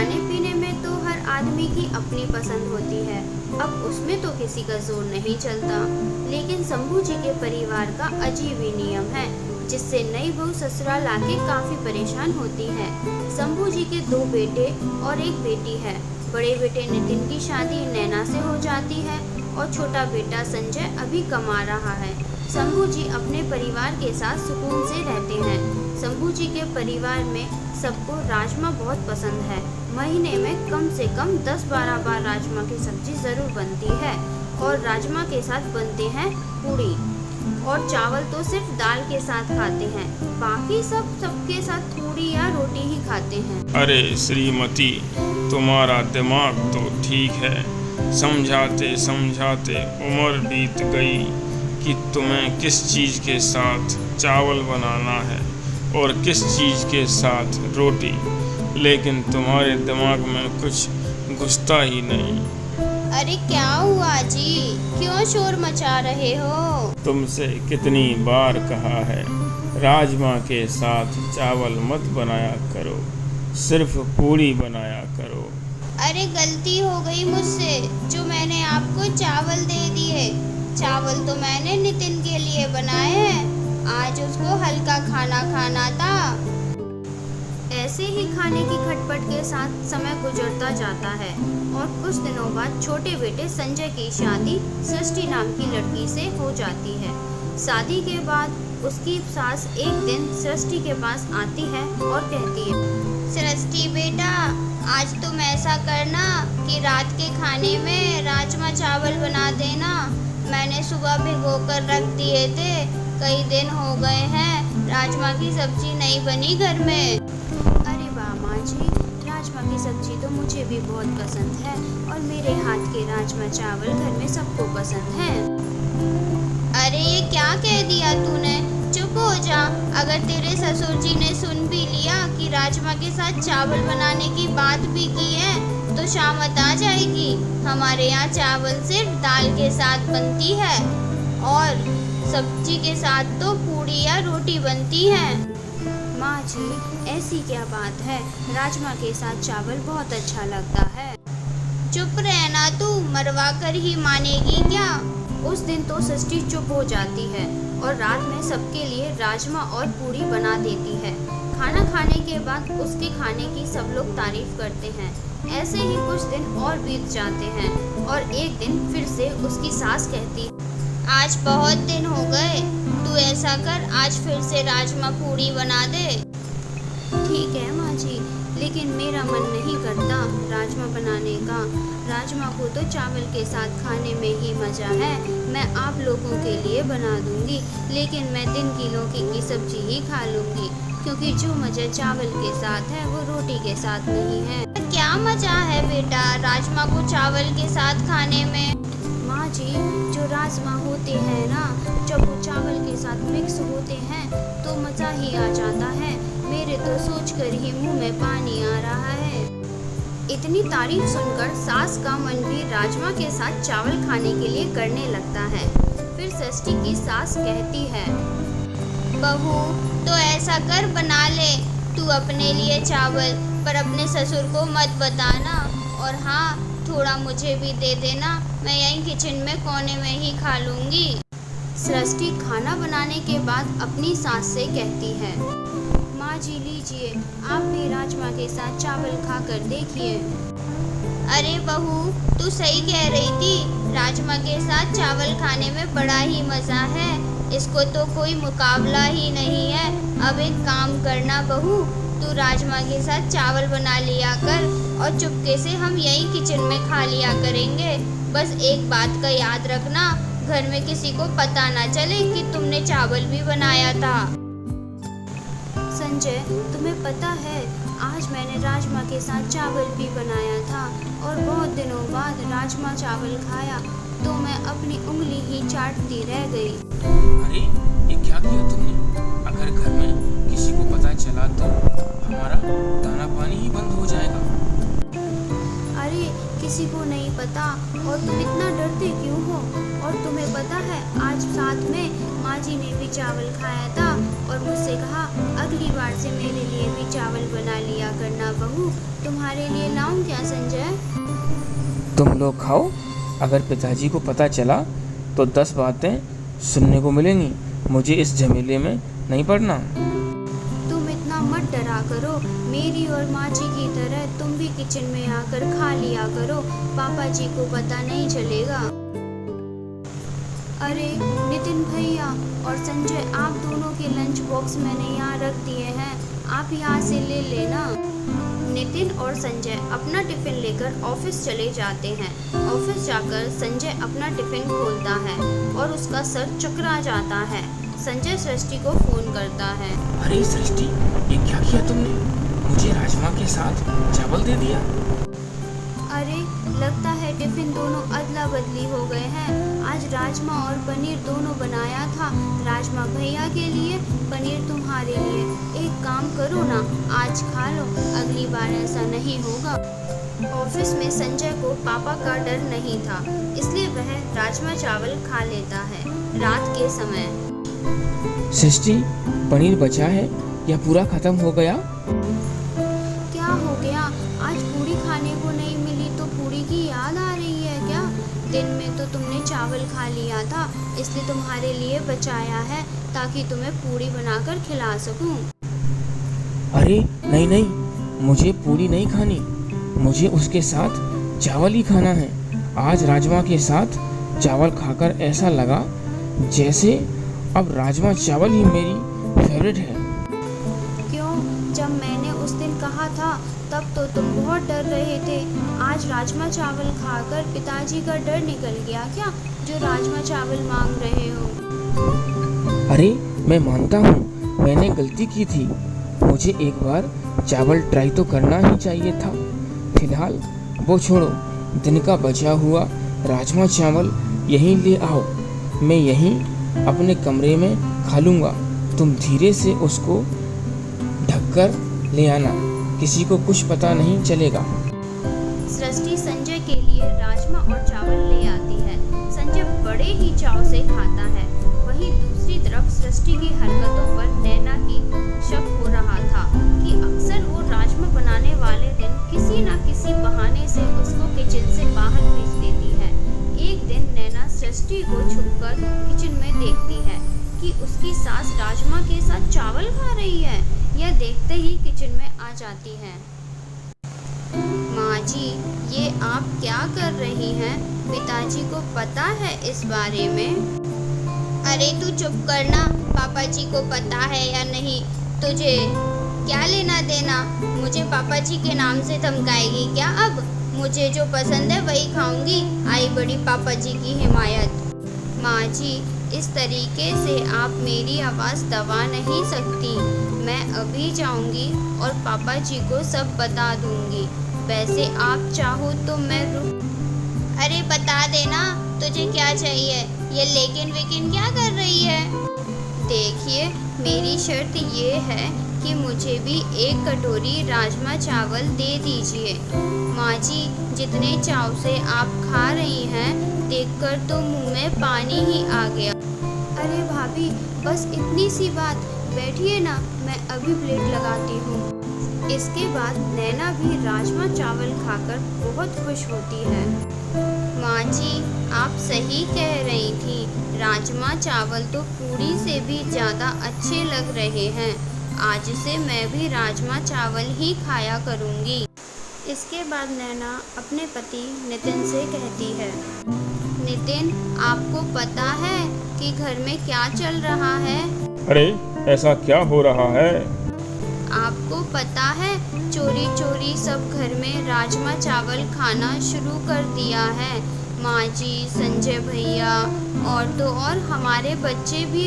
खाने पीने में तो हर आदमी की अपनी पसंद होती है, अब उसमें तो किसी का जोर नहीं चलता। लेकिन शंभू जी के परिवार का अजीब ही नियम है, जिससे नई बहू ससुराल आके काफी परेशान होती है। शंभू जी के 2 बेटे और 1 बेटी है। बड़े बेटे नितिन की शादी नैना से हो जाती है और छोटा बेटा संजय अभी कमा रहा है। शंभू जी अपने परिवार के साथ सुकून से रहते हैं। शंभू जी के परिवार में सबको राजमा बहुत पसंद है। महीने में कम से कम 10-12 बार राजमा की सब्जी ज़रूर बनती है और राजमा के साथ बनते हैं पूड़ी, और चावल तो सिर्फ दाल के साथ खाते हैं। बाकी सबके साथ थोड़ी या रोटी ही खाते हैं। अरे श्रीमती, तुम्हारा दिमाग तो ठीक है, समझाते समझाते उम्र बीत गई कि तुम्हें किस चीज़ के साथ चावल बनाना है और किस चीज़ के साथ रोटी, लेकिन तुम्हारे दिमाग में कुछ घुसता ही नहीं। अरे क्या हुआ जी, क्यों शोर मचा रहे हो? तुमसे कितनी बार कहा है, राजमा के साथ चावल मत बनाया करो, सिर्फ पूड़ी बनाया करो। अरे गलती हो गई मुझसे, जो मैंने आपको चावल दे दिए। चावल तो मैंने नितिन के लिए बनाए हैं, आज उसको हल्का खाना खाना था। ऐसे ही खाने की खटपट के साथ समय गुजरता जाता है और कुछ दिनों बाद छोटे बेटे संजय की शादी सृष्टि नाम की लड़की से हो जाती है। शादी के बाद उसकी सास एक दिन सृष्टि के पास आती है और कहती है, सृष्टि बेटा, आज तुम ऐसा करना कि रात के खाने में राजमा चावल बना देना। मैंने सुबह भिगो कर रख दिए थे, कई दिन हो गए हैं राजमा की सब्जी नहीं बनी घर में। अरे वाह माँ जी, राजमा की सब्जी तो मुझे भी बहुत पसंद है और मेरे हाथ के राजमा चावल घर में सबको पसंद है। अरे ये क्या कह दिया तूने, चुप हो जा। अगर तेरे ससुर जी ने सुन भी लिया कि राजमा के साथ चावल बनाने की बात भी की है तो शामत आ जाएगी। हमारे यहाँ चावल सिर्फ दाल के साथ बनती है और सब्जी के साथ तो पूड़ी या रोटी बनती है। माँ जी, ऐसी क्या बात है, राजमा के साथ चावल बहुत अच्छा लगता है। चुप रहना तू, मरवा कर ही मानेगी क्या? उस दिन तो सृष्टि चुप हो जाती है और रात में सबके लिए राजमा और पूड़ी बना देती है। खाना खाने के बाद उसके खाने की सब लोग तारीफ करते हैं। ऐसे ही कुछ दिन और बीत जाते हैं और एक दिन फिर से उसकी सास कहती, आज बहुत दिन हो गए, तू ऐसा कर आज फिर से राजमा पूड़ी बना दे। ठीक है माँ जी, लेकिन मेरा मन नहीं करता राजमा बनाने का। राजमा को तो चावल के साथ खाने में ही मज़ा है। मैं आप लोगों के लिए बना दूंगी, लेकिन मैं 3 किलो की सब्जी ही खा लूँगी, क्योंकि जो मज़ा चावल के साथ है वो रोटी के साथ नहीं है। क्या मज़ा है बेटा राजमा को चावल के साथ खाने में? माँ जी, जो राजमा होते हैं ना, जब वो चावल के साथ मिक्स होते हैं तो मज़ा ही आ जाता है। मेरे तो सोचकर ही मुंह में पानी आ रहा है। इतनी तारीफ सुनकर सास का मन भी राजमा के साथ चावल खाने के लिए करने लगता है। फिर सृष्टि की सास कहती है, बहू तो ऐसा कर बना ले तू अपने लिए चावल, पर अपने ससुर को मत बताना, और हाँ थोड़ा मुझे भी दे देना, मैं यहीं किचन में कोने में ही खा लूँगी। सृष्टि खाना बनाने के बाद अपनी सास से कहती है, माँ जी लीजिए, आप भी राजमा के साथ चावल खा कर देखिए। अरे बहू, तू सही कह रही थी, राजमा के साथ चावल खाने में बड़ा ही मज़ा है, इसको तो कोई मुकाबला ही नहीं है। अब एक काम करना बहू, तू राजमा के साथ चावल बना लिया कर और चुपके से हम यहीं किचन में खा लिया करेंगे। बस एक बात का याद रखना, घर में किसी को पता ना चले कि तुमने चावल भी बनाया था। संजय, तुम्हें पता है आज मैंने राजमा के साथ चावल भी बनाया था और बहुत दिनों बाद राजमा चावल खाया तो मैं अपनी उंगली ही चाटती रह गई। अरे ये क्या किया तुमने? अगर घर में किसी को पता चला तो हमारा दाना पानी ही बंद हो जाएगा। अरे किसी को नहीं पता, और तुम इतना डरते क्यों हो? और तुम्हें पता है आज साथ में माँ जी ने भी चावल खाया था और मुझसे कहा अगली बार से मेरे लिए भी चावल बना लिया करना बहू। तुम्हारे लिए लाऊं क्या संजय? तुम लोग खाओ, अगर पिताजी को पता चला तो 10 बातें सुनने को मिलेंगी। मुझे इस झमेले में नहीं पड़ना। तुम इतना मत डरा करो, मेरी और माँ जी की तरह तुम भी किचन में आकर खा लिया करो, पापा जी को पता नहीं चलेगा। अरे नितिन भैया और संजय, आप दोनों के लंच बॉक्स मैंने यहाँ रख दिए हैं, आप यहाँ से ले लेना। नितिन और संजय अपना टिफिन लेकर ऑफिस चले जाते हैं। ऑफिस जाकर संजय अपना टिफिन खोलता है और उसका सर चकरा जाता है। संजय सृष्टि को फोन करता है। अरे सृष्टि, ये क्या किया तुमने? मुझे राजमा के साथ चावल दे दिया। अरे लगता है टिफिन दोनों अदला बदली हो गए हैं। आज राजमा और पनीर दोनों बनाया था, राजमा भैया के लिए, पनीर तुम्हारे लिए। एक काम करो ना, आज खा लो, अगली बार ऐसा नहीं होगा। ऑफिस में संजय को पापा का डर नहीं था, इसलिए वह राजमा चावल खा लेता है। रात के समय सृष्टि, पनीर बचा है या पूरा खत्म हो गया? क्या हो गया? आज पूरी खाने को नहीं मिली तो पूरी की याद आ रही है क्या? दिन में तो तुमने चावल खा लिया था, इसलिए तुम्हारे लिए बचाया है ताकि तुम्हें पूरी बनाकर खिला सकूं। अरे नहीं नहीं, मुझे पूरी नहीं खानी, मुझे उसके साथ चावल ही खाना है। आज राजमा के साथ चावल खाकर ऐसा लगा जैसे अब राजमा चावल ही मेरी फेवरेट है। क्यों? जब मैंने उस दिन कहा था तब तो तुम बहुत डर रहे थे। आज राजमा चावल खाकर पिताजी का डर निकल गया क्या, जो राजमा चावल मांग रहे हो? अरे मैं मानता हूँ, मैंने गलती की थी। मुझे एक बार चावल ट्राई तो करना ही चाहिए था। फिलहाल वो छोड़ो, दिन का बचा हुआ राजमा चावल यहीं ले आओ, मैं यहीं अपने कमरे में खा लूँगा। तुम धीरे से उसको ढककर ले आना, किसी को कुछ पता नहीं चलेगा। सृष्टि संजय के लिए राजमा और चावल ले आती है। संजय बड़े ही चाव से खाता है। वहीं दूसरी तरफ सृष्टि की हरकतों पर नैना की शक हो रहा था कि अक्सर वो राजमा बनाने वाले दिन किसी न किसी बहाने से उसको किचन से बाहर भेज देती है। एक दिन नैना सृष्टि को छुपकर किचन में देखती है कि उसकी सास राजमा के साथ चावल खा रही है। यह देखते ही किचन में आ जाती है। माँ जी, ये आप क्या कर रही हैं? पिताजी को पता है इस बारे में? अरे तू चुप करना, पापा जी को पता है या नहीं, तुझे क्या लेना देना? मुझे पापा जी के नाम से धमकाएगी क्या? अब मुझे जो पसंद है वही खाऊंगी। आई बड़ी पापा जी की हिमायत। माँ जी, इस तरीके से आप मेरी आवाज़ दबा नहीं सकती। मैं अभी जाऊंगी और पापा जी को सब बता दूंगी। वैसे आप चाहो तो मैं अरे बता देना, तुझे क्या चाहिए? ये लेकिन वेकिन क्या कर रही है? देखिए, मेरी शर्त ये है कि मुझे भी एक कटोरी राजमा चावल दे दीजिए। माँ जी, जितने चाव से आप खा रही हैं, देखकर तो मुंह में पानी ही आ गया। अरे भाभी, बस इतनी सी बात, बैठिए ना, मैं अभी प्लेट लगाती हूँ। इसके बाद नैना भी राजमा चावल खाकर बहुत खुश होती है। माँ जी, आप सही कह रही थी, राजमा चावल तो पूरी से भी ज़्यादा अच्छे लग रहे हैं। आज से मैं भी राजमा चावल ही खाया करूँगी। इसके बाद नैना अपने पति नितिन से कहती है, नितिन, आपको पता है कि घर में क्या चल रहा है? अरे ऐसा क्या हो रहा है? आपको पता है, चोरी चोरी सब घर में राजमा चावल खाना शुरू कर दिया है। माँ जी, संजय भैया और तो और हमारे बच्चे भी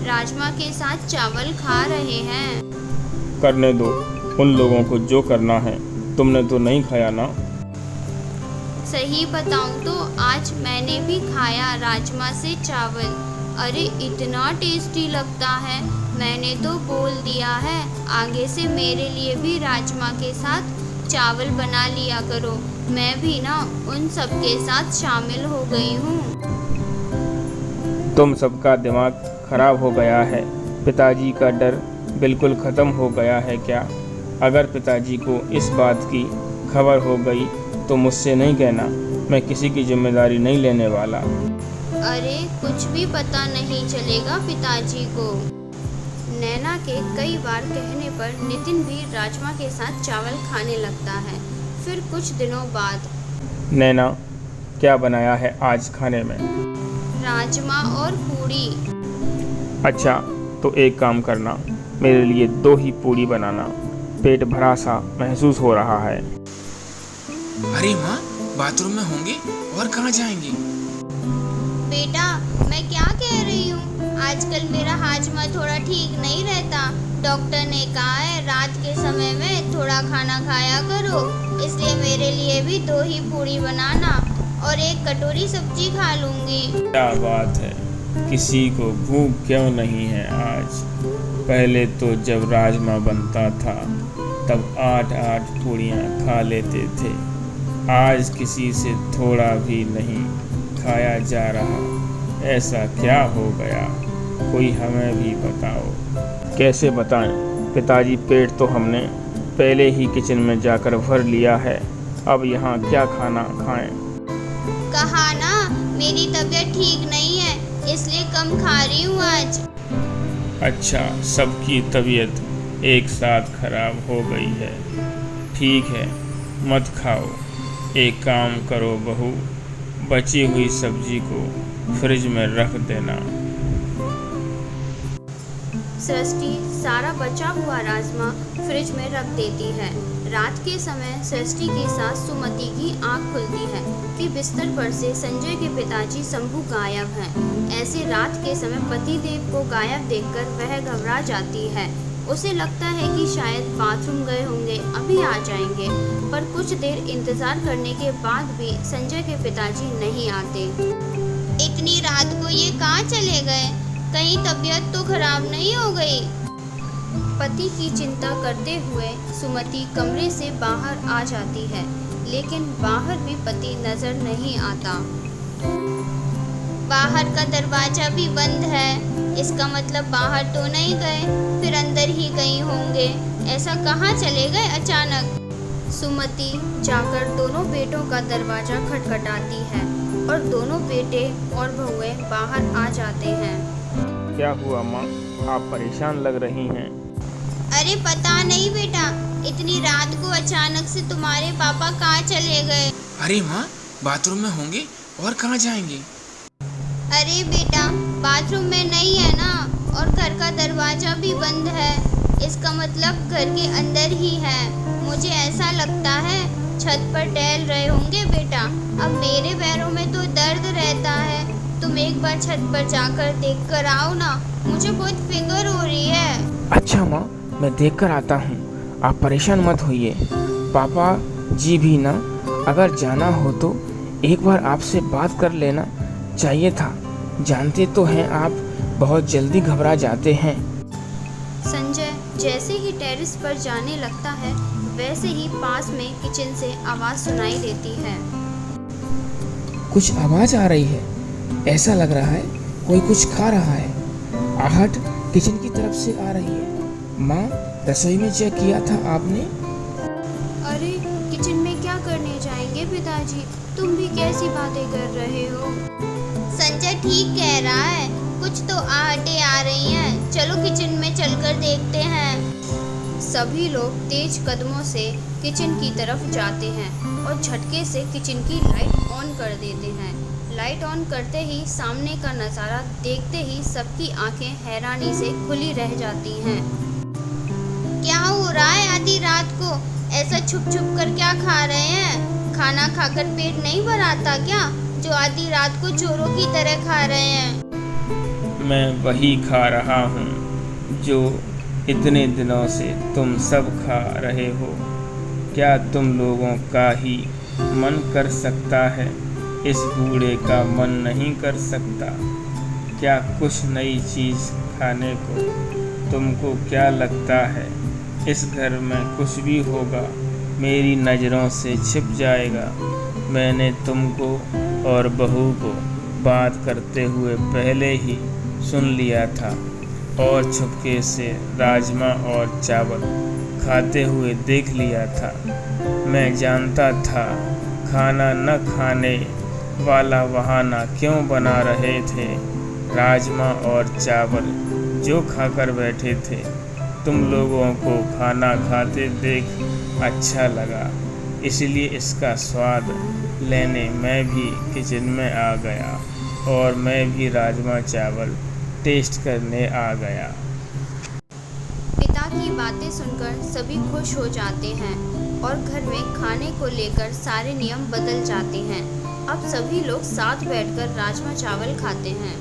राजमा के साथ चावल खा रहे हैं। करने दो, उन लोगों को जो करना है। तुमने तो नहीं खाया ना? सही बताऊं तो आज मैंने भी खाया राजमा से चावल। अरे इतना टेस्टी लगता है, मैंने तो बोल दिया है आगे से मेरे लिए भी राजमा के साथ चावल बना लिया करो। मैं भी ना उन सब के साथ शामिल हो गई हूँ। तुम सबका दिमाग खराब हो गया है। पिताजी का डर बिल्कुल ख़त्म हो गया है क्या? अगर पिताजी को इस बात की खबर हो गई तो मुझसे नहीं कहना, मैं किसी की जिम्मेदारी नहीं लेने वाला। अरे कुछ भी पता नहीं चलेगा पिताजी को। नैना के कई बार कहने पर नितिन भी राजमा के साथ चावल खाने लगता है। फिर कुछ दिनों बाद नैना, क्या बनाया है आज खाने में? राजमा और पूड़ी। अच्छा, तो एक काम करना, मेरे लिए 2 ही पूड़ी बनाना। पेट भरा सा महसूस हो रहा है। अरे माँ, बाथरूम में होंगे और कहाँ जाएंगे? बेटा, मैं क्या कह रही हूँ, आजकल मेरा हाजमा थोड़ा ठीक नहीं रहता। डॉक्टर ने कहा है रात के समय में थोड़ा खाना खाया करो, इसलिए मेरे लिए भी 2 ही पूड़ी बनाना और 1 कटोरी सब्जी खा लूँगी। क्या बात है, किसी को भूख क्यों नहीं है आज? पहले तो जब राजमा बनता था तब 8-8 पूड़ियाँ खा लेते थे। आज किसी से थोड़ा भी नहीं खाया जा रहा। ऐसा क्या हो गया? कोई हमें भी बताओ। कैसे बताएं? पिताजी, पेट तो हमने पहले ही किचन में जाकर भर लिया है, अब यहाँ क्या खाना खाएं? कहा ना मेरी तबीयत ठीक नहीं है, इसलिए कम खा रही हूँ आज। अच्छा, सबकी तबीयत एक साथ खराब हो गई है। ठीक है, मत खाओ। एक काम करो बहू, बची हुई सब्जी को फ्रिज में रख देना। सृष्टि सारा बचा हुआ राजमा फ्रिज में रख देती है। रात के समय सृष्टि के साथ सुमति की आंख खुलती है कि बिस्तर पर से संजय के पिताजी शंभू गायब हैं। ऐसे रात के समय पतिदेव को गायब देखकर वह घबरा जाती है। उसे लगता है कि शायद बाथरूम गए होंगे, अभी आ जाएंगे। पर कुछ देर इंतजार करने के बाद भी संजय के पिताजी नहीं आते। इतनी रात को ये कहाँ चले गए? कहीं तबीयत तो खराब नहीं हो गई? पति की चिंता करते हुए सुमति कमरे से बाहर आ जाती है, लेकिन बाहर भी पति नजर नहीं आता। बाहर का दरवाजा भी बंद है, इसका मतलब बाहर तो नहीं गए, फिर अंदर ही कहीं होंगे। ऐसा कहाँ चले गए अचानक? सुमति जाकर दोनों बेटों का दरवाजा खटखटाती है और दोनों बेटे और बहुएं बाहर आ जाते हैं। क्या हुआ माँ, आप परेशान लग रही हैं? अरे पता नहीं बेटा, इतनी रात को अचानक से तुम्हारे पापा कहाँ चले गए? अरे माँ, बाथरूम में होंगे और कहाँ जाएंगे? अरे बेटा, बाथरूम में नहीं है ना, और घर का दरवाजा भी बंद है, इसका मतलब घर के अंदर ही है। मुझे ऐसा लगता है छत पर टहल रहे होंगे बेटा। अब मेरे पैरों में तो दर्द रहता है, तुम एक बार छत पर जाकर देख कर आओ ना, मुझे बहुत फिक्र हो रही है। अच्छा माँ, मैं देख कर आता हूँ, आप परेशान मत होइए। पापा जी भी ना, अगर जाना हो तो एक बार आपसे बात कर लेना चाहिए था। जानते तो हैं आप बहुत जल्दी घबरा जाते हैं। संजय जैसे ही टेरेस पर जाने लगता है, वैसे ही पास में किचन से आवाज़ सुनाई देती है। कुछ आवाज़ आ रही है, ऐसा लग रहा है कोई कुछ खा रहा है। आहट किचन की तरफ से आ रही है। माँ, रसोई में चेक किया था आपने? अरे किचन में क्या करने जाएंगे पिताजी, तुम भी कैसी बातें कर रहे हो? संजय ठीक कह रहा है, कुछ तो आहटें आ रही हैं, चलो किचन में चलकर देखते हैं। सभी लोग तेज कदमों से किचन की तरफ जाते हैं और झटके से किचन की लाइट ऑन कर देते हैं। लाइट ऑन करते ही सामने का नज़ारा देखते ही सबकी आंखें हैरानी से खुली रह जाती हैं। क्या हो रहा है आधी रात को? ऐसा छुप छुप कर क्या खा रहे हैं? खाना खाकर पेट नहीं भराता क्या, जो आधी रात को चोरों की तरह खा रहे हैं? मैं वही खा रहा हूँ जो इतने दिनों से तुम सब खा रहे हो। क्या तुम लोगों का ही मन कर सकता है, इस बूढ़े का मन नहीं कर सकता? क्या कुछ नई चीज़ खाने को? तुमको क्या लगता है इस घर में कुछ भी होगा मेरी नज़रों से छिप जाएगा। मैंने तुमको और बहू को बात करते हुए पहले ही सुन लिया था और छुपके से राजमा और चावल खाते हुए देख लिया था। मैं जानता था खाना न खाने वाला बहाना क्यों बना रहे थे। राजमा और चावल जो खाकर बैठे थे, तुम लोगों को खाना खाते देख अच्छा लगा, इसलिए इसका स्वाद लेने मैं भी किचन में आ गया और मैं भी राजमा चावल टेस्ट करने आ गया। पिता की बातें सुनकर सभी खुश हो जाते हैं और घर में खाने को लेकर सारे नियम बदल जाते हैं। अब सभी लोग साथ बैठकर राजमा चावल खाते हैं।